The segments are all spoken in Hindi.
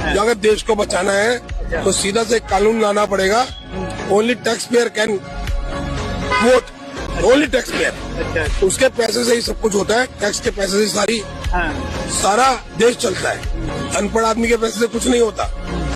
जो अगर देश को बचाना है तो सीधा से कानून लाना पड़ेगा। Only tax payer can vote, only tax payer. उसके पैसे से ही सब कुछ होता है, टैक्स के पैसे से सारा देश चलता है। अनपढ़ आदमी के पैसे से कुछ नहीं होता।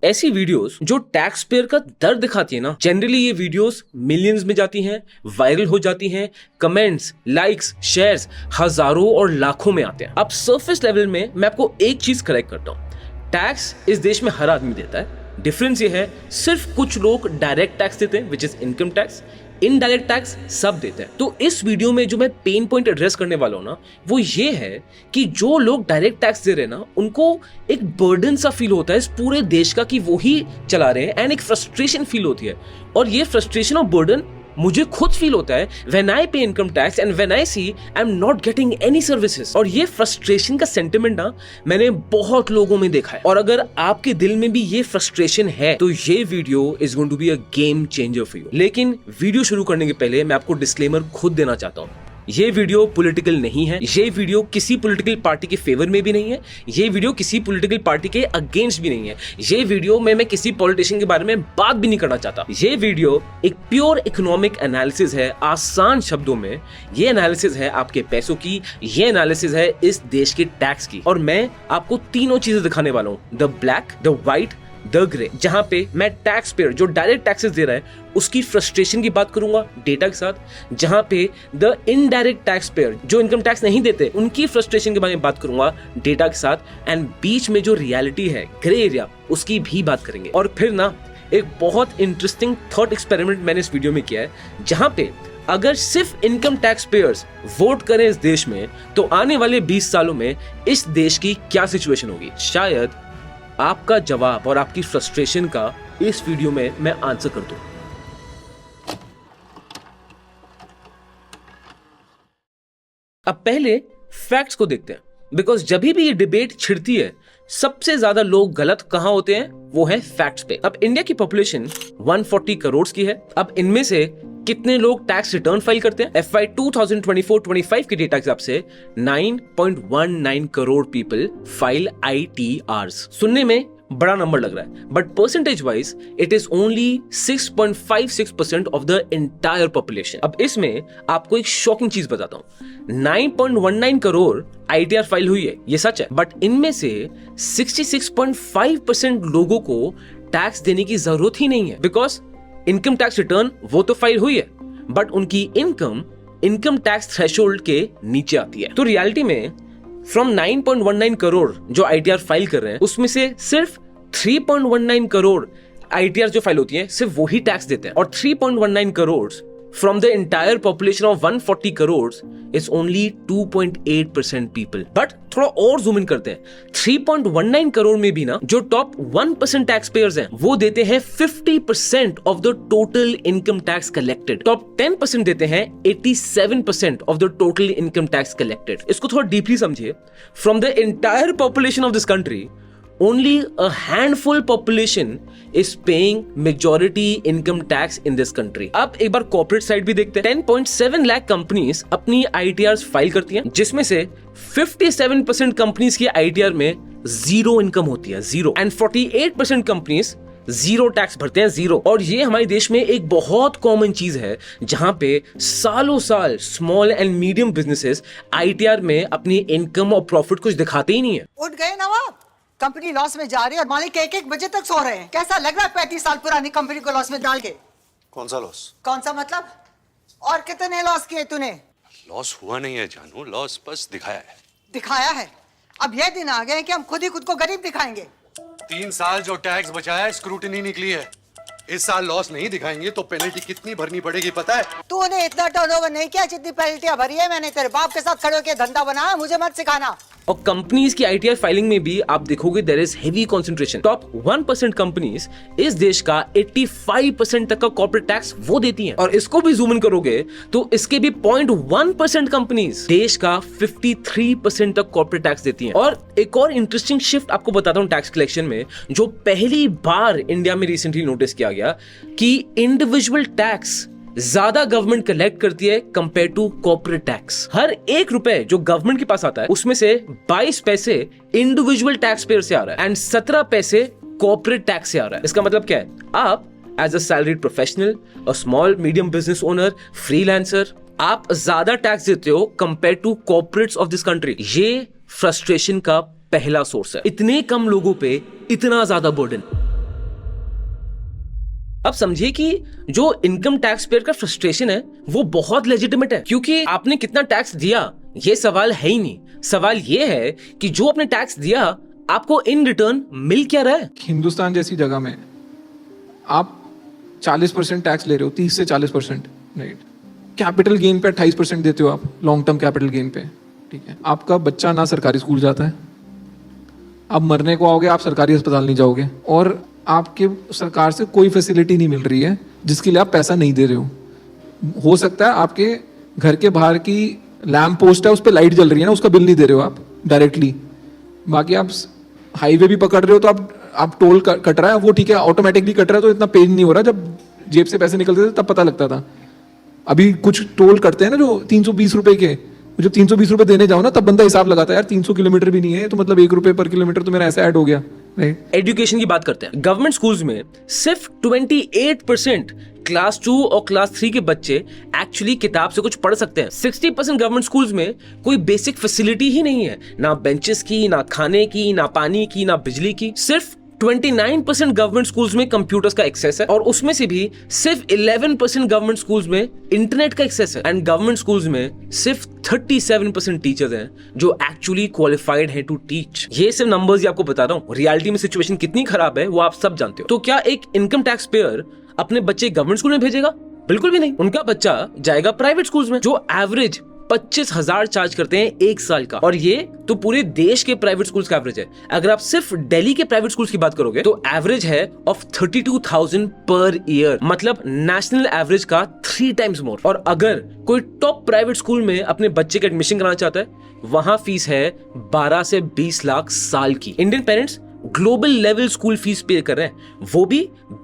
ऐसी वीडियोस जो टैक्स पेयर का दर्द दिखाती है ना, जनरली ये वीडियोस मिलियंस में जाती हैं, वायरल हो जाती हैं, कमेंट्स, लाइक्स, शेयर्स हजारों और लाखों में आते हैं। अब सरफेस लेवल में मैं आपको एक चीज करेक्ट करता हूं, टैक्स इस देश में हर आदमी देता है। डिफरेंस ये है सिर्फ कुछ लोग डायरेक्ट टैक्स देते हैं, which is income tax. Indirect tax सब देते हैं। तो इस वीडियो में जो मैं पेन पॉइंट एड्रेस करने वाला हूं ना, वो ये है कि जो लोग डायरेक्ट टैक्स दे रहे हैं ना, उनको एक बर्डन सा फील होता है इस पूरे देश का कि वो ही चला रहे हैं, एंड एक फ्रस्ट्रेशन फील होती है। और ये फ्रस्ट्रेशन और बर्डन मुझे खुद फील होता है when I pay income tax and when I see I am not getting any services. और ये फ्रस्ट्रेशन का सेंटिमेंट ना मैंने बहुत लोगों में देखा है। और अगर आपके दिल में भी ये फ्रस्ट्रेशन है तो ये video is going to be a game changer for you. लेकिन वीडियो शुरू करने के पहले मैं आपको डिस्क्लेमर खुद देना चाहता हूँ, ये वीडियो पॉलिटिकल नहीं है, ये वीडियो किसी पॉलिटिकल पार्टी के फेवर में भी नहीं है, ये वीडियो किसी पॉलिटिकल पार्टी के अगेंस्ट भी नहीं है, ये वीडियो में मैं किसी पॉलिटिशियन के बारे में बात भी नहीं करना चाहता। ये वीडियो एक प्योर इकोनॉमिक एनालिसिस है, आसान शब्दों में ये एनालिसिस है आपके पैसों की, ये एनालिसिस है इस देश के टैक्स की। और मैं आपको तीनों चीजें दिखाने वाला हूँ, the black, the white, the grey, जहां पे मैं टैक्स पेयर जो डायरेक्ट टैक्सेस दे रहा है उसकी फ्रस्ट्रेशन की बात करूंगा डेटा के साथ, जहां पे द इनडायरेक्ट टैक्स पेयर जो इनकम टैक्स नहीं देते उनकी फ्रस्ट्रेशन के बारे में बात करूंगा डेटा के साथ, एंड बीच में जो रियलिटी है ग्रे एरिया उसकी भी बात करेंगे। और फिर ना एक बहुत इंटरेस्टिंग थॉट एक्सपेरिमेंट मैंने इस वीडियो में किया है, जहां पे अगर सिर्फ इनकम टैक्स पेयर्स वोट करें इस देश में तो आने वाले 20 सालों में इस देश की क्या सिचुएशन होगी। शायद आपका जवाब और आपकी फ्रस्ट्रेशन का इस वीडियो में मैं आंसर कर दूं। अब पहले फैक्ट्स को देखते हैं, बिकॉज जब भी ये डिबेट छिड़ती है सबसे ज्यादा लोग गलत कहां होते हैं, वो है फैक्ट्स पे। अब इंडिया की पॉपुलेशन 140 करोड़ की है। अब इनमें से कितने लोग टैक्स रिटर्न फाइल करते हैं? FY 2024-25 के डेटा के हिसाब से 9.19 करोड़ पीपल फाइल ITRs। सुनने में बड़ा नंबर लग रहा है, but percentage wise it is only 6.56% of the entire population. अब इसमें आपको एक शॉकिंग चीज बताता हूं, 9.19 करोड़ ITR फाइल हुई है, ये सच है, बट इनमें से 66.5% लोगों को टैक्स देने की जरूरत ही नहीं है, बिकॉज इनकम टैक्स रिटर्न वो तो फाइल हुई है, बट उनकी इनकम टैक्स थ्रेशोल्ड के नीचे आती है। तो रियलिटी में फ्रॉम 9.19 करोड़ जो ITR फाइल कर रहे हैं उसमें से सिर्फ 3.19 करोड़ ITR जो फाइल होती है सिर्फ वही टैक्स देते हैं, और 3.19 crore from the entire population of 140 crores is only 2.8% people. But थोड़ा और जूम इन करते हैं, 3.19 करोड़ में भी ना जो टॉप 1% टैक्स पेयर्स हैं वो देते हैं 50% of the total income tax collected. Top 10% देते हैं 87% of the total income tax collected. इसको थोड़ा डीपली समझिए, from the entire population of this country only a handful population is paying majority income tax in this country. अब एक बार कॉर्पोरेट साइड भी देखते हैं। 10.7 लाख कंपनीज अपनी ITRs फाइल करती हैं, जिसमें से 57% कंपनीज की ITR में जीरो इनकम होती है, zero, and 48% companies zero tax भरते हैं, जीरो। और ये हमारे देश में एक बहुत कॉमन चीज है, जहां पे सालों साल small and medium businesses ITR में अपनी इनकम और प्रॉफिट कुछ दिखाते ही नहीं है। उठ गए नवाब, कंपनी लॉस में जा रही है और मालिक 1-1 बजे तक सो रहे हैं। कैसा लग रहा है 35 साल पुरानी कंपनी को लॉस में डाल के? कौन सा लॉस? कौन सा मतलब? और कितने लॉस किए तूने? लॉस हुआ नहीं है जानू, लॉस बस दिखाया है। दिखाया है? अब ये दिन आ गए कि हम खुद ही खुद को गरीब दिखाएंगे। 3 साल जो टैक्स बचाया स्क्रूटिनी निकली है, इस साल लॉस नहीं दिखाएंगे तो पेनल्टी कितनी भरनी पड़ेगी पता है? तूने इतना टर्नओवर नहीं किया जितनी पेनल्टियां भरी है। मैंने तेरे बाप के साथ खड़े होकर धंधा बनाया, मुझे मत सिखाना। और कंपनीज की ITR फाइलिंग में भी आप देखोगे there is heavy concentration. Top 1% companies इस देश का 85% तक का कॉर्पोरेट टैक्स वो देती हैं, और इसको भी जूम इन करोगे तो इसके भी 0.1% कंपनीज देश का 53% तक कॉर्पोरेट टैक्स देती हैं। और एक और इंटरेस्टिंग शिफ्ट आपको बताता हूं टैक्स कलेक्शन में, जो पहली बार इंडिया में रिसेंटली नोटिस किया गया कि इंडिविजुअल टैक्स ज्यादा गवर्नमेंट कलेक्ट करती है कंपेयर टू कॉर्पोरेट टैक्स। हर 1 रुपए जो गवर्नमेंट के पास आता है उसमें से 22 पैसे इंडिविजुअल टैक्स पेयर से आ रहा है, एंड 17 पैसे कॉर्पोरेट टैक्स से आ रहा है। इसका मतलब क्या है? आप as a salaried professional, a small medium business owner, freelancer, आप ज्यादा टैक्स देते हो compare to corporates of this country. ये फ्रस्ट्रेशन का पहला सोर्स है। इतने कम लोगों पे इतना ज्यादा बर्डन। अब समझिए कि जो इनकम टैक्स पेयर का फ्रस्ट्रेशन है वो बहुत लेजिटिमेट है, क्योंकि आपने कितना टैक्स दिया ये सवाल है ही नहीं। सवाल ये है कि जो आपने टैक्स दिया आपको इन रिटर्न मिल क्या रहा है। हिंदुस्तान जैसी जगह में आप 40% टैक्स ले रहे हो, 30 से 40%, राइट। कैपिटल गेन पे 28% देते हो आप, लॉन्ग टर्म कैपिटल गेन पे, ठीक है। आपका बच्चा ना सरकारी स्कूल जाता है, आप मरने को आओगे, आप सरकारी अस्पताल नहीं जाओगे, और आपके सरकार से कोई फैसिलिटी नहीं मिल रही है जिसके लिए आप पैसा नहीं दे रहे हो सकता है आपके घर के बाहर की लैम्प पोस्ट है, उस पर लाइट जल रही है ना, उसका बिल नहीं दे रहे हो आप डायरेक्टली। बाकी आप हाईवे भी पकड़ रहे हो तो आप टोल कट रहा है, वो ठीक है, ऑटोमेटिकली कट रहा है तो इतना पेन नहीं हो रहा। जब जेब से पैसे निकलते थे तब पता लगता था। अभी कुछ टोल करते हैं ना जो 320 रुपए के, जब 320 रुपए देने जाओ ना तब बंदा हिसाब लगाता है, यार 300 किलोमीटर भी नहीं है तो मतलब 1 रुपए पर किलोमीटर तो मेरा ऐसा ऐड हो गया। एजुकेशन की बात करते हैं। गवर्नमेंट स्कूल्स में सिर्फ 28% क्लास 2 और क्लास 3 के बच्चे एक्चुअली किताब से कुछ पढ़ सकते हैं। 60% गवर्नमेंट स्कूल्स में कोई बेसिक फैसिलिटी ही नहीं है, ना बेंचेस की, ना खाने की, ना पानी की, ना बिजली की। सिर्फ 29% गवर्नमेंट स्कूल्स में कंप्यूटर्स का एक्सेस है, और उसमें से भी सिर्फ 11% गवर्नमेंट स्कूल्स में इंटरनेट का एक्सेस है। एंड गवर्नमेंट स्कूल्स में सिर्फ 37% टीचर्स हैं जो एक्चुअली क्वालिफाइड हैं टू टीच। ये सिर्फ नंबर्स ही आपको बता रहा हूँ, रियलिटी में सिचुएशन कितनी खराब है वो आप सब जानते हो। तो क्या एक इनकम टैक्स पेयर अपने बच्चे गवर्नमेंट स्कूल में भेजेगा? बिल्कुल भी नहीं। उनका बच्चा जाएगा प्राइवेट स्कूल्स में, जो एवरेज 25,000 चार्ज करते हैं 1 साल का, और ये तो पूरे देश के प्राइवेट स्कूल्स का एवरेज है। अगर आप सिर्फ दिल्ली के प्राइवेट स्कूल्स की बात करोगे तो एवरेज है ऑफ 32,000 पर ईयर, मतलब नेशनल एवरेज का 3 टाइम्स मोर। और अगर कोई टॉप प्राइवेट स्कूल में अपने बच्चे का एडमिशन कराना चाहता है, वहां फीस है 12 से 20 लाख साल की। Indian parents global level school fees पे कर रहे हैं, वो भी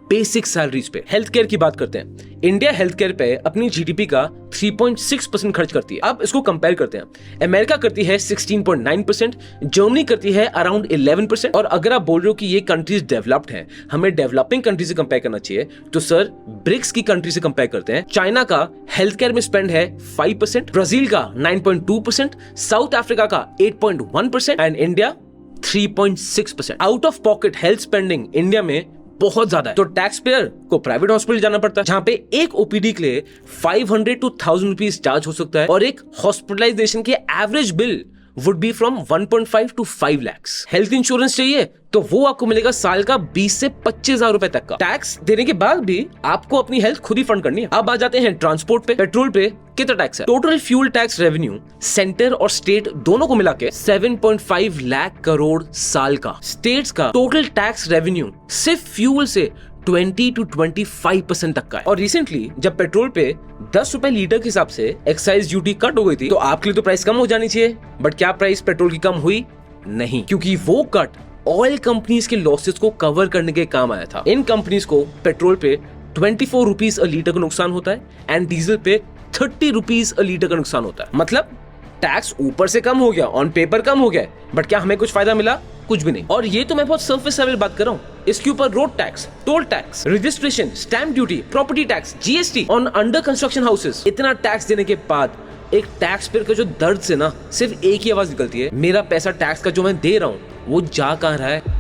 बेसिक सैलरीज पे। हेल्थ केयर की बात करते हैं। इंडिया हेल्थ केयर पे अपनी जीडीपी का 3.6% खर्च करती है। अब इसको कंपेयर करते हैं। अमेरिका करती है 16.9%, जर्मनी करती है अराउंड 11%। और अगर आप बोल रहे हो कि ये कंट्रीज डेवलप्ड हैं, हमें डेवलपिंग कंट्री से कंपेयर करना चाहिए, तो सर ब्रिक्स की कंट्री से कंपेयर करते हैं। चाइना का हेल्थ केयर में स्पेंड है 5%, ब्राजील का 9.2%, साउथ अफ्रीका का 8.1% and India 3.6%। Out of pocket health spending India में बहुत ज्यादा है। तो टैक्स पेयर को प्राइवेट हॉस्पिटल जाना पड़ता है, जहां पे एक ओपीडी के लिए 500 to 1000 रुपीज चार्ज हो सकता है, और एक हॉस्पिटलाइजेशन के average bill would be from 1.5 to 5 lakhs। Health insurance चाहिए तो वो आपको मिलेगा साल का 20 से 25,000 रुपए तक का। टैक्स देने के बाद भी आपको अपनी हेल्थ खुद ही फंड करनी है। अब आ जाते हैं ट्रांसपोर्ट पे। पेट्रोल पे कितना टैक्स है? Total fuel tax revenue centre और स्टेट दोनों को मिला के 7.5 लाख करोड़ साल का। स्टेट्स का टोटल टैक्स रेवेन्यू सिर्फ फ्यूल से 20 to 25% तक का है। और रिसेंटली जब पेट्रोल पे 10 रुपए लीटर के हिसाब से एक्साइज ड्यूटी कट हो गई थी, तो आपके लिए तो प्राइस कम हो जानी चाहिए, बट क्या प्राइस पेट्रोल की कम हुई? नहीं, क्योंकि वो कट ऑयल कंपनीज के लॉसेस को कवर करने के काम आया था। इन कंपनीज को पेट्रोल पे 24 रुपीज अ लीटर का नुकसान होता है एंड डीजल पे 30 रुपीज अ लीटर का नुकसान होता है। मतलब टैक्स ऊपर से कम हो गया, ऑन पेपर कम हो गया, बट क्या हमें कुछ फायदा मिला? कुछ भी नहीं। और ये तो मैं बहुत सरफेस लेवल बात कर रहा हूँ। इसके ऊपर road tax, toll tax, registration, stamp duty, property tax, GST on under construction houses, इतना टैक्स देने के बाद एक टैक्स पेयर का जो दर्द से ना सिर्फ एक ही आवाज निकलती है, मेरा पैसा टैक्स का जो मैं दे रहा हूँ वो जा कहाँ रहा है।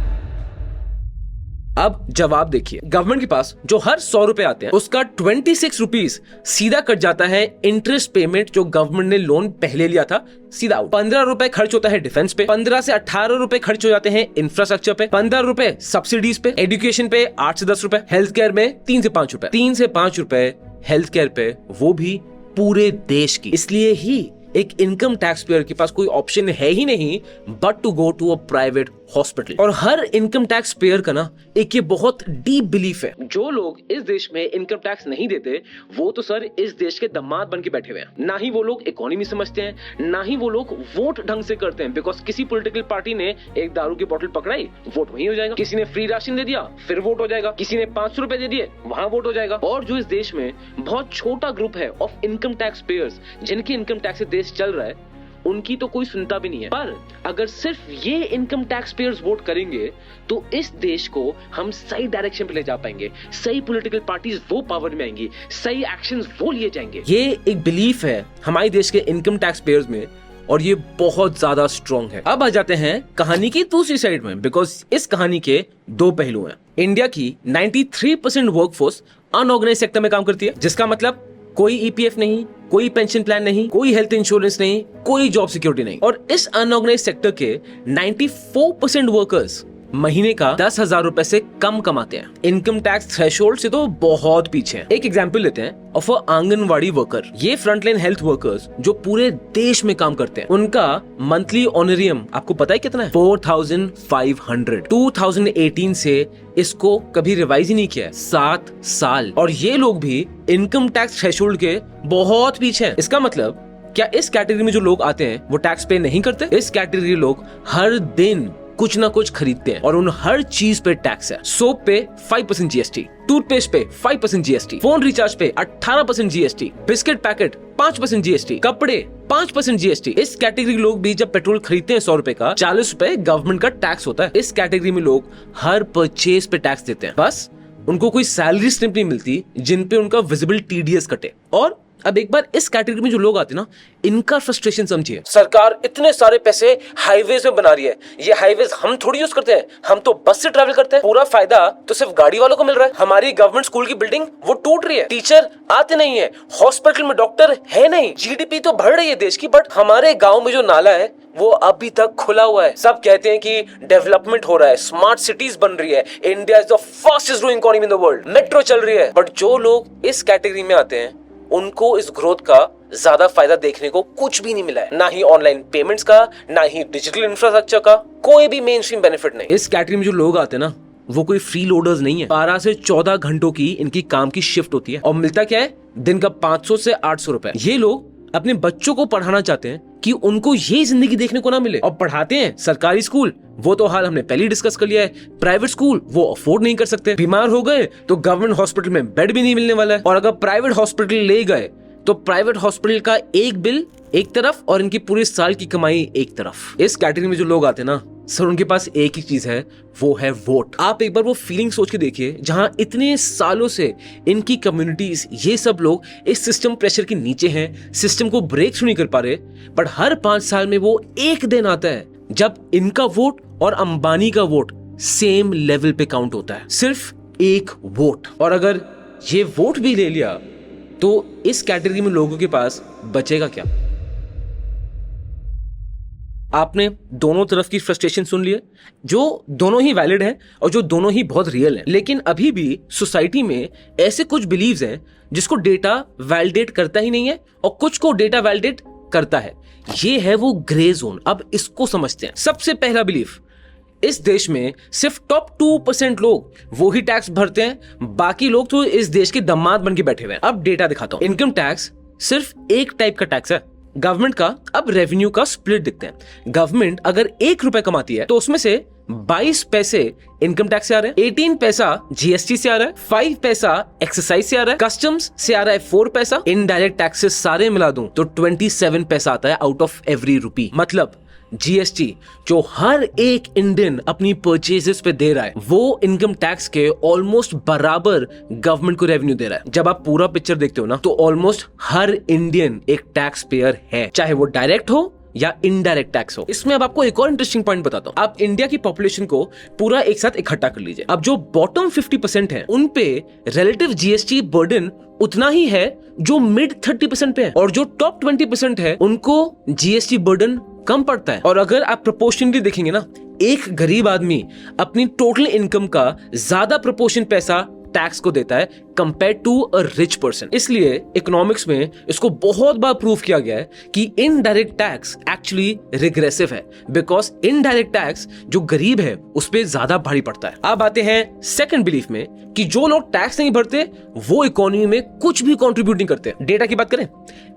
अब जवाब देखिए, गवर्नमेंट के पास जो हर 100 रुपए आते हैं उसका 26 रुपीज सीधा कट जाता है इंटरेस्ट पेमेंट, जो गवर्नमेंट ने लोन पहले लिया था सीधा आउट। 15 रुपए खर्च होता है डिफेंस पे, 15 से 18 रुपए खर्च हो जाते हैं इंफ्रास्ट्रक्चर पे, 15 रुपए सब्सिडीज पे, एजुकेशन पे 8 से 10 रुपए, हेल्थ केयर में 3 से 5 रुपए, 3 से 5 रुपए हेल्थ केयर पे, वो भी पूरे देश की। इसलिए ही एक इनकम टैक्स पेयर के पास कोई ऑप्शन है ही नहीं but to go to a private hospital. और हर इनकम टैक्स पेयर का ना एक ये बहुत डीप बिलीफ है, जो लोग इस देश में इनकम टैक्स नहीं देते वो तो सर इस देश के दामाद बन के बैठे हुए हैं। ना ही वो लोग इकोनॉमी समझते हैं, ना ही वो लोग वोट ढंग से करते हैं, बिकॉज किसी पॉलिटिकल पार्टी ने एक दारू की बोतल पकड़ाई, वोट वहीं हो जाएगा। किसी ने फ्री राशन दे दिया, फिर वोट हो जाएगा। किसी ने 500 रुपए दे दिए, वहां वोट हो जाएगा। और जो इस देश में बहुत छोटा ग्रुप है ऑफ इनकम टैक्स पेयर्स जिनके इनकम टैक्स से देश चल रहा है, उनकी तो कोई सुनता भी नहीं है। पर अगर सिर्फ ये इनकम टैक्स पेयर्स वोट करेंगे तो इस देश को हम सही डायरेक्शन पे ले जा पाएंगे, सही पॉलिटिकल पार्टीज वो पावर में आएंगी, सही एक्शंस वो लिए जाएंगे। ये एक बिलीफ है हमारे देश के इनकम टैक्स पेयर्स में और ये बहुत ज्यादा स्ट्रॉन्ग है। अब आ जाते हैं कहानी की दूसरी साइड में, बिकॉज इस कहानी के दो पहलू हैं। इंडिया की 93% वर्कफोर्स अनऑर्गेनाइज्ड सेक्टर में काम करती है, जिसका मतलब कोई ईपीएफ नहीं, कोई पेंशन प्लान नहीं, कोई हेल्थ इंश्योरेंस नहीं, कोई जॉब सिक्योरिटी नहीं। और इस अनऑर्गेनाइज्ड सेक्टर के 94% वर्कर्स महीने का 10,000 रुपए से कम कमाते हैं। इनकम टैक्स थ्रेशोल्ड से तो बहुत पीछे हैं। एक एग्जांपल लेते हैं ऑफ अ आंगनवाड़ी वर्कर। ये फ्रंटलाइन हेल्थ वर्कर्स जो पूरे देश में काम करते हैं, उनका मंथली ऑनरियम आपको पता है कितना है? 4,500। 2018 से इसको कभी रिवाइज ही नहीं किया है, 7 साल। और ये लोग भी इनकम टैक्स थ्रेशोल्ड के बहुत पीछे हैं। इसका मतलब क्या इस कैटेगरी में जो लोग आते हैं वो टैक्स पे नहीं करते? इस कैटेगरी लोग हर दिन कुछ ना कुछ खरीदते हैं और उन हर चीज पे टैक्स है। सोप पे 5% जीएसटी, टूथपेस्ट पे 5% जीएसटी, फोन रिचार्ज पे 18% जीएसटी, बिस्किट पैकेट 5% जीएसटी, कपड़े 5% जीएसटी। इस कैटेगरी के लोग भी जब पेट्रोल खरीदते हैं 100 रुपए का, 40 रुपए गवर्नमेंट का टैक्स होता है। इस कैटेगरी में लोग हर परचेज पे टैक्स देते हैं। बस उनको कोई सैलरी स्लिप नहीं मिलती जिन पे उनका विजिबल टीडीएस कटे। और अब एक बार इस कैटेगरी में जो लोग आते हैं ना, इनका फ्रस्ट्रेशन समझिए। सरकार इतने सारे पैसे हाईवेज में बना रही है, ये हाईवेज हम थोड़ी यूज करते हैं, हम तो बस से ट्रैवल करते हैं। पूरा फायदा तो सिर्फ गाड़ी वालों को मिल रहा है। हमारी गवर्नमेंट स्कूल की बिल्डिंग वो टूट रही है, टीचर आते नहीं है, हॉस्पिटल में डॉक्टर है नहीं, जीडीपी तो बढ़ रही है देश की, बट हमारे गाँव में जो नाला है वो अभी तक खुला हुआ है। सब कहते हैं कि डेवलपमेंट हो रहा है, स्मार्ट सिटीज बन रही है, India is the fastest growing economy in the world, metro चल रही है। बट जो लोग इस कैटेगरी में आते हैं उनको इस ग्रोथ का ज्यादा फायदा देखने को कुछ भी नहीं मिला है। ना ही ऑनलाइन पेमेंट्स का, ना ही डिजिटल इंफ्रास्ट्रक्चर का, कोई भी मेन स्ट्रीम बेनिफिट नहीं। इस कैटेगरी में जो लोग आते हैं ना, वो कोई फ्री लोडर्स नहीं है। 12 से 14 घंटों की इनकी काम की शिफ्ट होती है और मिलता क्या है? दिन का 500 से 800 रुपए। ये लोग अपने बच्चों को पढ़ाना चाहते हैं कि उनको ये जिंदगी देखने को ना मिले, और पढ़ाते हैं सरकारी स्कूल, वो तो हाल हमने पहले डिस्कस कर लिया है। प्राइवेट स्कूल वो अफोर्ड नहीं कर सकते, बीमार हो गए तो गवर्नमेंट हॉस्पिटल में बेड भी नहीं मिलने वाला है, और अगर प्राइवेट हॉस्पिटल ले गए तो प्राइवेट हॉस्पिटल का एक बिल एक तरफ और इनकी पूरे साल की कमाई एक तरफ। इस कैटेगरी में जो लोग आते हैं ना सर, उनके पास एक ही चीज है, वो है वोट। आप एक बार वो फीलिंग सोच के देखिए, जहां इतने सालों से इनकी कम्युनिटीज, ये सब लोग इस सिस्टम प्रेशर के नीचे हैं, सिस्टम को ब्रेक थ्रू नहीं कर पा रहे, बट हर 5 साल में वो एक दिन आता है जब इनका वोट और अंबानी का वोट सेम लेवल पे काउंट होता है। सिर्फ एक वोट। और अगर ये वोट भी ले लिया तो इस कैटेगरी में लोगों के पास बचेगा क्या? आपने दोनों तरफ की फ्रस्ट्रेशन सुन लिए, जो दोनों ही वैलिड है और जो दोनों ही बहुत रियल है। लेकिन अभी भी सोसाइटी में ऐसे कुछ बिलीव्स हैं जिसको डेटा वैलिडेट करता ही नहीं है और कुछ को डेटा वैलिडेट करता है। ये है वो ग्रे जोन। अब इसको समझते हैं। सबसे पहला बिलीफ, इस देश में सिर्फ टॉप 2% लोग वो ही टैक्स भरते हैं, बाकी लोग तो इस देश के दामाद बन के बैठे हुए हैं। अब डेटा दिखाता हूं। इनकम टैक्स सिर्फ एक टाइप का टैक्स है गवर्नमेंट का। अब रेवेन्यू का स्प्लिट दिखते हैं। गवर्नमेंट अगर 1 रुपए कमाती है तो उसमें से 22 पैसे इनकम टैक्स से आ रहे हैं, 18 पैसा जीएसटी से आ रहा है, 5 पैसा एक्सरसाइज से आ रहा है, कस्टम्स से आ रहा है 4 पैसा, इनडायरेक्ट टैक्सेस सारे मिला दूं तो 27 पैसा आता है आउट ऑफ एवरी रुपी। मतलब जीएसटी जो हर एक इंडियन अपनी परचेजेस पे दे रहा है, वो इनकम टैक्स के ऑलमोस्ट बराबर गवर्नमेंट को रेवेन्यू दे रहा है। जब आप पूरा पिक्चर देखते हो ना, तो ऑलमोस्ट हर इंडियन एक टैक्स पेयर है, चाहे वो डायरेक्ट हो या इनडायरेक्ट टैक्स हो। इसमें अब आपको एक और इंटरेस्टिंग पॉइंट बताता हूं। आप इंडिया की पॉपुलेशन को पूरा एक साथ इकट्ठा कर लीजिए। अब जो बॉटम 50% है, उन पे रिलेटिव जीएसटी बर्डन उतना ही है जो मिड 30% पे है, और जो टॉप 20% है उनको जीएसटी बर्डन कम पड़ता है। और अगर आप प्रोपोर्शनली देखेंगे ना, एक गरीब आदमी अपनी टोटल इनकम का ज्यादा प्रोपोर्शन पैसा टैक्स को देता है compare to a rich person. इसलिए इकोनॉमिक्स में इसको बहुत बार प्रूव किया गया है कि इनडायरेक्ट टैक्स एक्चुअली रिग्रेसिव है, बिकॉज इनडायरेक्ट टैक्स जो गरीब है उस पर ज्यादा भारी पड़ता है। अब आते हैं सेकंड बिलीफ में कि जो लोग टैक्स नहीं भरते वो इकोनॉमी में कुछ भी कंट्रीब्यूट नहीं करते। डेटा की बात करें,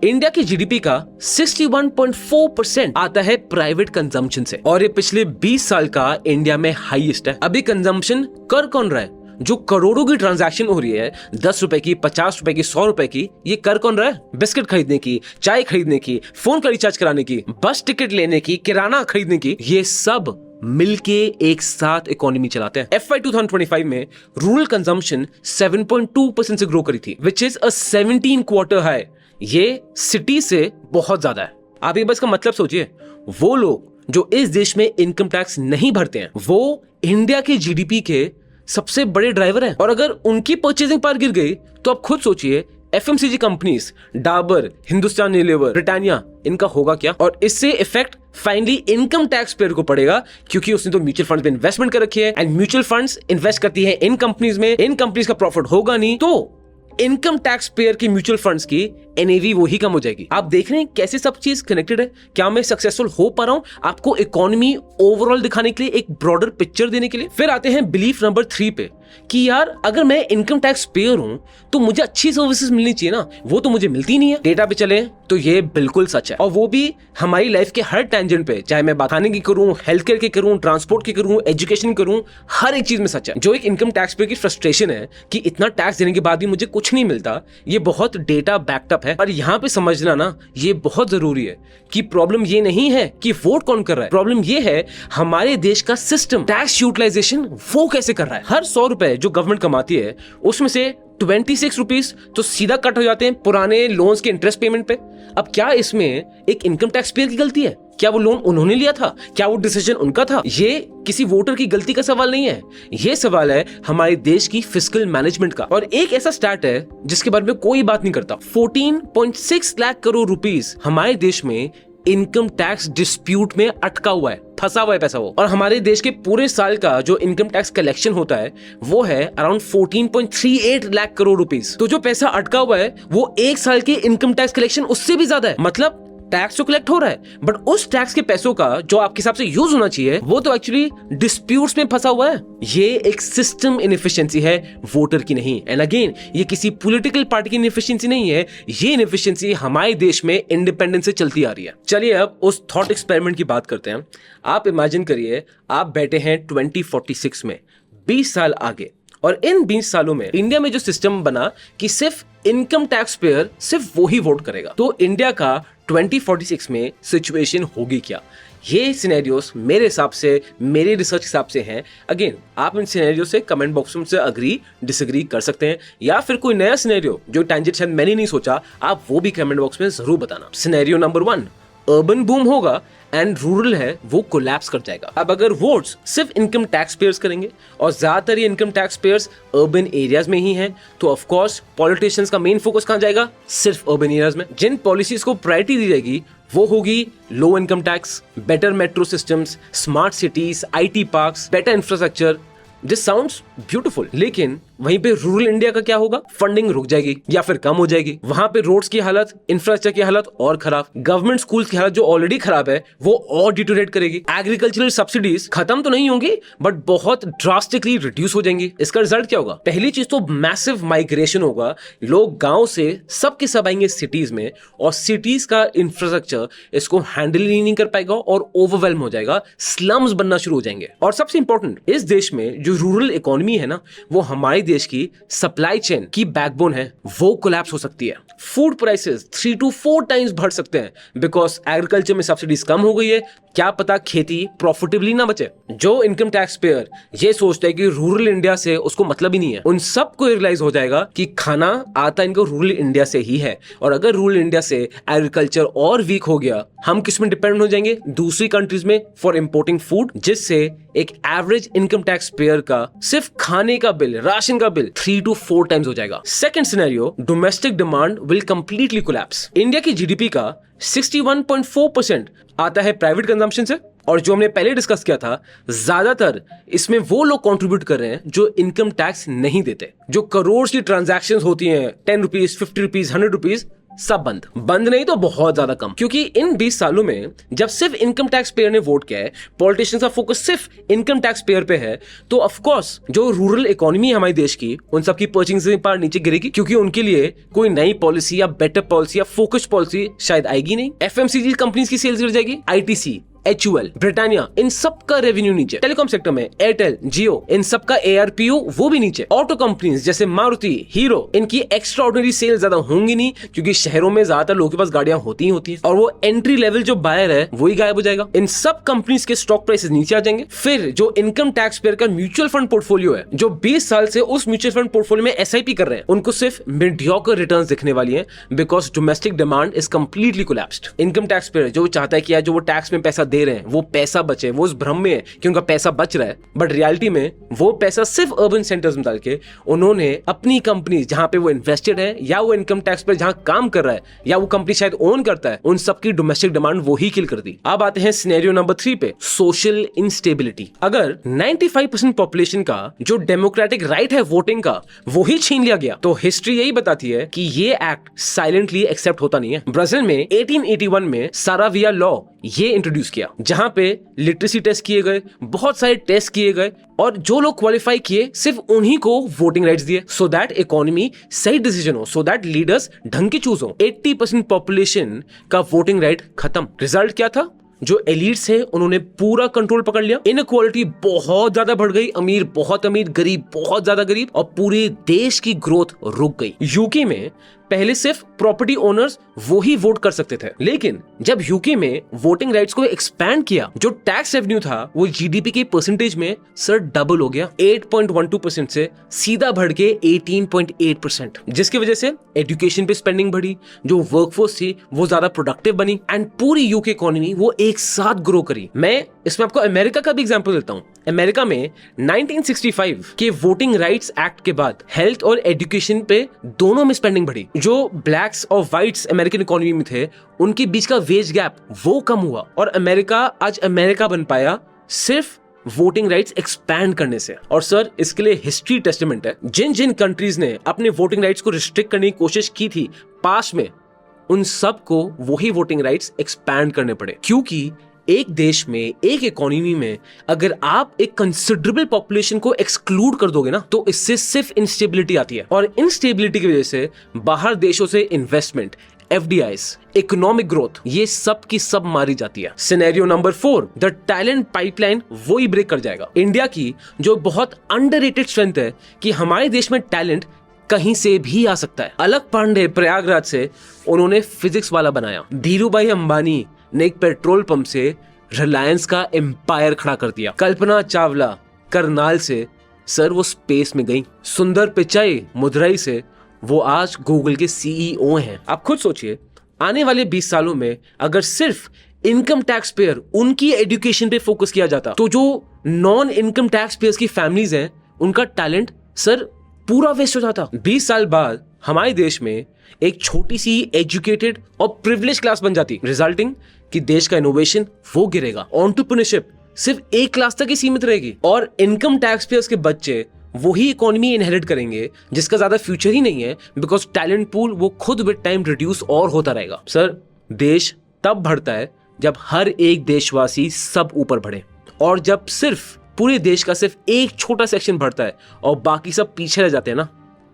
इंडिया की जीडीपी का 61.4% आता है प्राइवेट कंजम्पशन से, और ये पिछले 20 साल का इंडिया में हाईएस्ट है। अभी कंजम्पशन कर कौन रहा है? जो करोड़ों की ट्रांजैक्शन हो रही है, 10 रुपए की, 50 रुपए की, 100 रुपए की, ये कर कौन रहा है? बिस्किट खरीदने की, चाय खरीदने की, फोन का रिचार्ज कराने की, बस टिकट लेने की, किराना खरीदने की, ये सब मिलके एक साथ इकोनॉमी चलाते हैं। FY 2025 में रूरल कंजम्पशन 7.2% से ग्रो करी थी, which is a 17 quarter high. ये सिटी से बहुत ज्यादा है। आप एक बार इसका मतलब सोचिए, वो लोग जो इस देश में इनकम टैक्स नहीं भरते हैं, वो इंडिया के जीडीपी के सबसे बड़े ड्राइवर हैं। और अगर उनकी परचेजिंग पावर गिर गई तो आप खुद सोचिए, FMCG companies, Dabur, Hindustan Unilever, Britannia, इनका होगा क्या? और इससे effect finally income tax payer को पड़ेगा, क्योंकि उसने तो म्यूचुअल फंड्स में इन्वेस्टमेंट कर रखी है, एंड म्यूचुअल फंड्स इन्वेस्ट करती है इन कंपनीज में, इन कंपनीज का प्रॉफिट होगा नहीं, तो इनकम टैक्स पेयर की म्यूचुअल फंड्स की NAV वही कम हो जाएगी। आप देख रहे हैं कैसे सब चीज कनेक्टेड है। क्या मैं सक्सेसफुल हो पा रहा हूं आपको इकोनॉमी ओवरऑल दिखाने के लिए, एक ब्रॉडर पिक्चर देने के लिए? फिर आते हैं बिलीफ नंबर 3 पे कि यार अगर मैं इनकम टैक्स पेयर हूं तो मुझे अच्छी सर्विसेज मिलनी चाहिए ना, वो तो मुझे मिलती नहीं है। डेटा पे चले तो ये बिल्कुल सच है, और वो भी हमारी लाइफ के हर टेंजेंट पे, चाहे मैं बात खाने की करूं, हेल्थ केयर की करूं, ट्रांसपोर्ट की करूं, एजुकेशन करूं, हर एक चीज में सच है। जो एक इनकम टैक्स पेयर की फ्रस्ट्रेशन है कि इतना टैक्स देने के बाद भी मुझे कुछ नहीं मिलता, ये बहुत डेटा बैकअप है। और यहाँ पे समझना ना ये बहुत जरूरी है कि प्रॉब्लम ये नहीं है कि वोट कौन कर रहा है, प्रॉब्लम ये है हमारे देश का सिस्टम, टैक्स यूटिलाइजेशन वो कैसे कर रहा है। हर 100 रुपए जो गवर्नमेंट कमाती है उसमें से 26 रुपीज तो सीधा कट हो जाते हैं पुराने लोन्स के इंटरेस्ट पेमेंट पे। अब क्या इसमें एक इनकम टैक्स पेयर की गलती है? क्या वो लोन उन्होंने लिया था? क्या वो डिसीजन उनका था? ये किसी वोटर की गलती का सवाल नहीं है, ये सवाल है हमारे देश की फिस्कल मैनेजमेंट का। और एक ऐसा स्टैट है जिसके बारे में कोई बात नहीं करता, 14.6 लाख करोड़ रुपीस हमारे देश में इनकम टैक्स डिस्प्यूट में अटका हुआ है, फंसा हुआ है पैसा वो। और हमारे देश के पूरे साल का जो इनकम टैक्स कलेक्शन होता है वो है अराउंड 14.38 लाख करोड़ रुपीस। तो जो पैसा अटका हुआ है वो एक साल के इनकम टैक्स कलेक्शन उससे भी ज्यादा है। मतलब टैक्स तो कलेक्ट हो रहा है, बट उस टैक्स के पैसों का जो आपके हिसाब से यूज होना चाहिए वो तो एक्चुअली डिस्प्यूट्स में फंसा हुआ है। ये एक सिस्टम इनएफिशिएंसी है, वोटर की नहीं। एंड अगेन, ये किसी पॉलिटिकल पार्टी की इनएफिशिएंसी नहीं है, ये इनएफिशिएंसी हमारे देश में इंडिपेंडेंस से चलती आ रही है। चलिए अब उस थॉट एक्सपेरिमेंट की बात करते हैं। आप इमेजिन करिए आप बैठे हैं 2046 में, 20 साल आगे, और इन 20 सालों में इंडिया में जो सिस्टम बना कि सिर्फ इनकम टैक्स पेयर सिर्फ वो ही वोट करेगा, तो इंडिया का 2046 में सिचुएशन होगी क्या? ये सिनेरियोस मेरे हिसाब से, मेरे रिसर्च के हिसाब से हैं। अगेन, आप इन सिनेरियो से कमेंट बॉक्स में से अग्री डिसएग्री कर सकते हैं, या फिर कोई नया सिनेरियो जो टेंजेंट शायद मैंने नहीं सोचा, आप वो भी कमेंट बॉक्स में जरूर बताना। सिनेरियो नंबर 1, अर्बन बूम होगा एंड रूरल है वो कोलैप्स कर जाएगा। अब अगर वोट्स सिर्फ इनकम टैक्स पेयर्स करेंगे और ज्यादातर ये income tax payers urban areas में ही हैं, तो ऑफ कोर्स पॉलिटिशियंस का मेन फोकस कहां जाएगा? सिर्फ अर्बन एरियाज में। जिन पॉलिसीज को प्रायोरिटी दी जाएगी वो होगी low income tax, better metro systems, smart cities, IT parks, better infrastructure. This sounds beautiful, लेकिन वहीं पे रूरल इंडिया का क्या होगा? फंडिंग रुक जाएगी या फिर कम हो जाएगी। वहां पे रोड्स की हालत, इंफ्रास्ट्रक्चर की हालत और खराब, गवर्नमेंट स्कूल्स की हालत जो ऑलरेडी खराब है वो और डिटोरेट करेगी। एग्रीकल्चरल सब्सिडीज खत्म तो नहीं होंगी बट बहुत ड्रास्टिकली रिड्यूस हो जाएंगी। इसका रिजल्ट क्या होगा? पहली चीज तो मैसिव माइग्रेशन होगा, लोग गांव से सब के सब आएंगे सिटीज में, और सिटीज का इंफ्रास्ट्रक्चर इसको हैंडल ही नहीं कर पाएगा और ओवरवेल्म हो जाएगा, स्लम्स बनना शुरू हो जाएंगे। और सबसे इंपॉर्टेंट, इस देश में जो रूरल इकोनॉमी है ना, वो हमारे देश की सप्लाई चेन की बैकबोन है, वो कोलैप्स हो सकती है। फूड प्राइसेस 3 to 4 टाइम्स बढ़ सकते हैं बिकॉज एग्रीकल्चर में सब्सिडीज कम हो गई है। क्या पता खेती प्रॉफिटेबली ना बचे। जो इनकम टैक्स पेयर ये सोचता है कि रूरल इंडिया से उसको मतलब ही नहीं है, उन सबको रियलाइज हो जाएगा कि खाना आता इनको रूरल इंडिया से ही है, और अगर रूरल इंडिया से एग्रीकल्चर और वीक हो गया, हम किस में डिपेंड हो जाएंगे? दूसरी कंट्रीज में फॉर इंपोर्टिंग फूड, जिससे एक एवरेज इनकम टैक्स पेयर का सिर्फ खाने का बिल, राशन का बिल 3 to 4 टाइम्स हो जाएगा। Second scenario, domestic demand will completely collapse. India की जीडीपी का 61.4% आता है प्राइवेट कंजम्पशन से, और जो हमने पहले डिस्कस किया था, ज्यादातर इसमें वो लोग कंट्रीब्यूट कर रहे हैं जो इनकम टैक्स नहीं देते। जो करोड़ की ट्रांजैक्शंस होती हैं, 10 रुपीज, 50 रुपीज, 100 रुपीज, सब बंद नहीं तो बहुत ज्यादा कम। क्योंकि इन 20 सालों में जब सिर्फ इनकम टैक्स पेयर ने वोट किया है, पॉलिटिशियंस का फोकस सिर्फ इनकम टैक्स पेयर पे है, तो ऑफ कोर्स जो रूरल इकोनॉमी है हमारे देश की, उन सबकी परचेजिंग पावर नीचे गिरेगी, क्योंकि उनके लिए कोई नई पॉलिसी या बेटर पॉलिसी या फोकस पॉलिसी शायद आएगी नहीं। FMCG कंपनीज की सेल्स गिर जाएगी, ITC HUL, ब्रिटानिया, इन सब का रेवेन्यू नीचे। टेलीकॉम सेक्टर में एयरटेल, जियो, इन सब का ARPU वो भी नीचे। ऑटो कंपनीज जैसे मारुति, हीरो, इनकी एक्स्ट्रा ऑर्डिनरी सेल ज्यादा होंगी नहीं, क्योंकि शहरों में ज्यादातर लोगों के पास गाड़ियां होती ही होती हैं, और वो एंट्री लेवल जो बायर है वही गायब हो जाएगा। इन सब कंपनीज के स्टॉक प्राइसेस नीचे आ जाएंगे। फिर जो इनकम टैक्स पेयर का म्यूचुअल फंड पोर्टफोलियो है, जो 20 साल से उस म्यूचुअल फंड पोर्टफोलियो में SIP कर रहे हैं, उनको सिर्फ मीडियोकर रिटर्न्स दिखने वाली हैं, because domestic demand is completely collapsed. Income tax payer जो चाहता है कि यार जो वो टैक्स में पैसा दे रहे हैं वो पैसा बचे, वो उस भ्रम में है कि उनका पैसा बच रहा है, बट रियलिटी में वो पैसा सिर्फ अर्बन सेंटर्स में डाल के उन्होंने अपनी कंपनी जहां पे वो इन्वेस्टेड है, या वो इनकम टैक्स पर जहां काम कर रहा है, या वो कंपनी शायद ओन करता है, उन सबकी डोमेस्टिक डिमांड वो ही किल कर दी। अब आते हैं सिनेरियो नंबर 3 पे, सोशल इंस्टेबिलिटी। अगर 95% पॉपुलेशन का जो डेमोक्रेटिक राइट है वोटिंग का वो ही छीन लिया गया, तो हिस्ट्री यही बताती है कि ये एक्ट साइलेंटली एक्सेप्ट होता नहीं है। ब्राजील में 1881 में साराविया लॉ ये इंट्रोड्यूस किया, जहां पे लिटरेसी टेस्ट किए गए, बहुत सारे टेस्ट किए गए, और जो लोग क्वालिफाई किए सिर्फ उन्हीं को वोटिंग राइट्स दिए, सो दैट इकोनॉमी सही डिसीजन हो, सो दैट लीडर्स ढंग के चूज हो। 80% पॉपुलेशन का वोटिंग राइट खत्म। रिजल्ट क्या था? जो एलिट्स है उन्होंने पूरा कंट्रोल पकड़ लिया, इनइक्वालिटी बहुत ज्यादा बढ़ गई, अमीर बहुत अमीर, गरीब बहुत ज्यादा गरीब, और पूरे देश की ग्रोथ रुक गई। यूके में पहले सिर्फ प्रॉपर्टी ओनर्स वो ही वोट कर सकते थे, लेकिन जब यूके में वोटिंग राइट्स को एक्सपैंड किया, जो टैक्स रेवेन्यू था वो जीडीपी के परसेंटेज में सर डबल हो गया, 8.12% से सीधा बढ़ के 18.8%, जिसकी वजह से एजुकेशन पे स्पेंडिंग बढ़ी, जो वर्कफोर्स थी वो ज्यादा प्रोडक्टिव बनी, एंड पूरी यूके इकोनॉमी वो एक साथ ग्रो करी। मैं इसमें आपको अमेरिका का भी एग्जांपल देता हूं। अमेरिका में 1965 के वोटिंग राइट्स एक्ट के बाद हेल्थ और एजुकेशन पे दोनों में स्पेंडिंग बढ़ी। जो ब्लैक्स और व्हाइट्स अमेरिकन इकोनॉमी में थे उनके बीच का वेज गैप वो कम हुआ, और अमेरिका आज अमेरिका बन पाया सिर्फ वोटिंग राइट्स एक्सपैंड करने से। और सर इसके लिए हिस्ट्री टेस्टामेंट है, जिन जिन कंट्रीज ने अपने वोटिंग राइट्स को रिस्ट्रिक्ट करने की कोशिश की थी पास्ट में, उन सब को वही वोटिंग राइट्स एक्सपैंड करने पड़े, क्योंकि एक देश में, एक इकोनॉमी में अगर आप एक कंसिडरेबल पॉपुलेशन को एक्सक्लूड कर दोगे ना, तो इससे सिर्फ इंस्टेबिलिटी आती है, और इंस्टेबिलिटी की वजह से बाहर देशों से इन्वेस्टमेंट, FDIs, इकोनॉमिक ग्रोथ, ये सब की सब मारी जाती है। Scenario number 4, the talent pipeline वो ही ब्रेक कर जाएगा। इंडिया की जो बहुत अंडररेटेड स्ट्रेंथ है कि हमारे देश में टैलेंट कहीं से भी आ सकता है। अलक पांडे प्रयागराज से उन्होंने फिजिक्स वाला बनाया, धीरूभाई अंबानी ने एक पेट्रोल पंप से रिलायंस का एम्पायर खड़ा कर दिया, कल्पना चावला करनाल से सर वो स्पेस में गई, सुंदर पिचाई मदुरई से वो आज गूगल के CEO हैं। आप खुद सोचिए, आने वाले 20 सालों में अगर सिर्फ इनकम टैक्स पेयर उनकी एजुकेशन पे फोकस किया जाता, तो जो नॉन इनकम टैक्स पेयर्स की फैमिलीज हैं उनका टैलेंट सर पूरा वेस्ट हो जाता। 20 साल बाद हमारे देश में एक छोटी सी एजुकेटेड और प्रिविलेज क्लास बन जाती, रिजल्टिंग कि देश का इनोवेशन वो गिरेगा, एंटरप्रेन्योरशिप सिर्फ एक क्लास तक ही सीमित रहेगी, और इनकम टैक्स पेयर्स के बच्चे वही इकोनॉमी इनहेरिट करेंगे जिसका ज्यादा फ्यूचर ही नहीं है, बिकॉज टैलेंट पूल वो खुद विद टाइम रिड्यूस और होता रहेगा। सर देश तब बढ़ता है जब हर एक देशवासी सब ऊपर बढ़े, और जब सिर्फ पूरे देश का सिर्फ एक छोटा सेक्शन बढ़ता है और बाकी सब पीछे रह जाते हैं ना,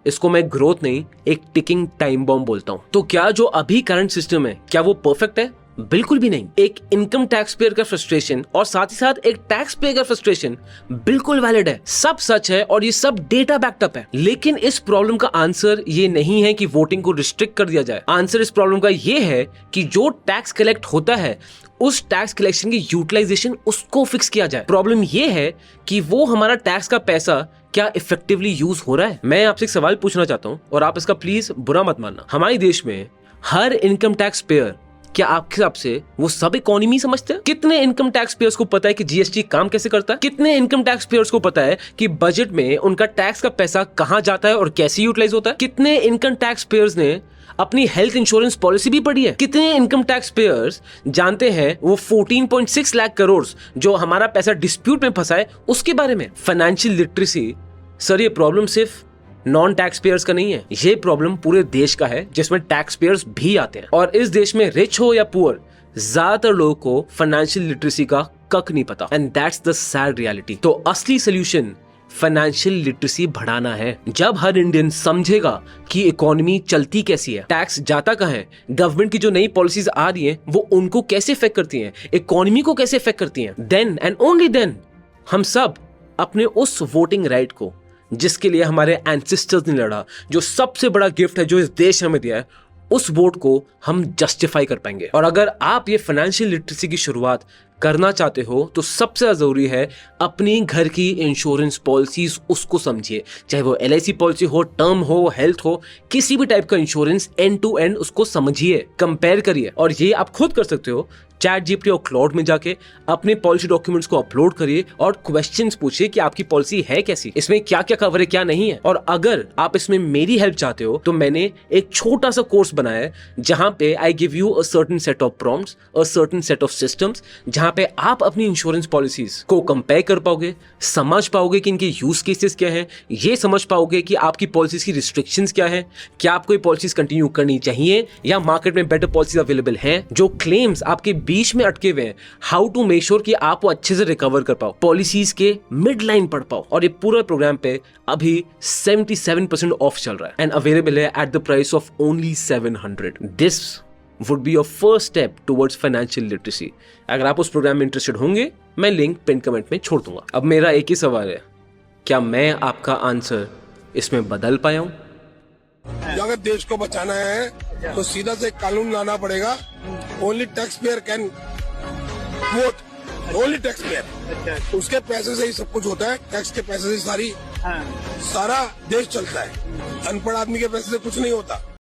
इसको मैं ग्रोथ नहीं एक टिकिंग टाइम बॉम्ब बोलता हूं। तो क्या जो अभी करंट सिस्टम है क्या वो परफेक्ट है? बिल्कुल भी नहीं। एक इनकम टैक्स पेयर का फ्रस्ट्रेशन और साथ ही साथ एक टैक्स पेयर का फ्रस्ट्रेशन बिल्कुल वैलिड है, सब सच है और ये सब डेटा बैकअप है। लेकिन इस प्रॉब्लम का आंसर ये नहीं है कि वोटिंग को रिस्ट्रिक्ट कर दिया जाए। आंसर इस प्रॉब्लम का ये है कि जो टैक्स कलेक्ट होता है उस टैक्स कलेक्शन की यूटिलाइजेशन उसको फिक्स किया जाए। प्रॉब्लम ये है कि वो हमारा टैक्स का पैसा क्या इफेक्टिवली यूज हो रहा है। मैं आपसे एक सवाल पूछना चाहता हूं और आप इसका प्लीज बुरा मत मानना। हमारे देश में हर इनकम टैक्स पेयर क्या आपके हिसाब से वो सब इकोनॉमी समझते हैं? कितने इनकम टैक्स पेयर्स को पता है कि जीएसटी काम कैसे करता है? कितने इनकम टैक्स पेयर्स को पता है कि बजट में उनका टैक्स का पैसा कहां जाता है और कैसे यूटिलाइज होता है? कितने इनकम टैक्स पेयर्स ने अपनी हेल्थ इंश्योरेंस पॉलिसी भी पढ़ी है? कितने इनकम टैक्स पेयर्स जानते हैं वो 14.6 लाख करोड़ जो हमारा पैसा डिस्प्यूट में फंसा है उसके बारे में? फाइनेंशियल लिटरेसी सर ये प्रॉब्लम सिर्फ नॉन टैक्स पेयर्स का नहीं है, ये प्रॉब्लम पूरे देश का है जिसमें टैक्स पेयर्स भी आते हैं। और इस देश में रिच हो या पुअर ज्यादातर लोगों को फाइनेंशियल लिटरेसी का कक नहीं पता, and that's the sad reality. तो असली सोल्यूशन फाइनेंशियल लिटरेसी बढ़ाना है। जब हर इंडियन समझेगा कि इकोनॉमी चलती कैसी है, टैक्स जाता कहाँ है, गवर्नमेंट की जो नई पॉलिसीज आ रही हैं वो उनको कैसे इफेक्ट करती हैं, इकोनॉमी को कैसे इफेक्ट करती हैं, देन एंड ओनली देन हम सब अपने उस वोटिंग राइट को, जिसके लिए हमारे एंसेस्टर्स ने लड़ा, जो सबसे बड़ा गिफ्ट है जो इस देश ने हमें दिया है, उस वोट को हम जस्टिफाई कर पाएंगे। और अगर आप ये फाइनेंशियल लिटरेसी की शुरुआत करना चाहते हो तो सबसे ज्यादा जरूरी है अपनी घर की इंश्योरेंस पॉलिसीज उसको समझिए, चाहे वो LIC पॉलिसी हो, टर्म हो, हेल्थ हो, किसी भी टाइप का इंश्योरेंस एंड टू एंड उसको समझिए, कंपेयर करिए। और ये आप खुद कर सकते हो, ChatGPT और क्लाउड में जाके अपने पॉलिसी डॉक्यूमेंट्स को अपलोड करिए और क्वेश्चंस पूछिए कि आपकी पॉलिसी है कैसी, इसमें क्या क्या कवर है, क्या नहीं है। और अगर आप इसमें मेरी हेल्प चाहते हो तो मैंने एक छोटा सा कोर्स बनाया है जहां पे I give you a certain set of prompts, a certain set of systems, जहां पे आप अपनी इंश्योरेंस पॉलिसीज को कंपेयर कर पाओगे, समझ पाओगे कि इनके यूज केसेस क्या है, ये समझ पाओगे कि आपकी पॉलिसीज की रिस्ट्रिक्शंस क्या है, क्या आपको ये पॉलिसीज कंटिन्यू करनी चाहिए या मार्केट में बेटर पॉलिसीज अवेलेबल हैं, जो क्लेम्स आपके बीच में अटके हुए हैं, हाउ टू मेक श्योर कि आप वो अच्छे से रिकवर कर पाओ, पॉलिसीज के मिड लाइन पढ़ पाओ। और ये पूरा प्रोग्राम पे अभी 77% ऑफ चल रहा है एंड अवेलेबल है at the price of only 700। This would be your first step towards financial literacy. अगर आप उस प्रोग्राम में इंटरेस्टेड होंगे, मैं लिंक पिन कमेंट में छोड़ दूंगा। अब मेरा एक ही सवाल है, क्या मैं आपका आंसर इसमें बदल पाया हूं? अगर देश को बचाना है तो सीधा से कानून लाना पड़ेगा, only tax payer can vote, only tax payer. उसके पैसे से ही सब कुछ होता है, टैक्स के पैसे से सारा देश चलता है, अनपढ़ आदमी के पैसे से कुछ नहीं होता।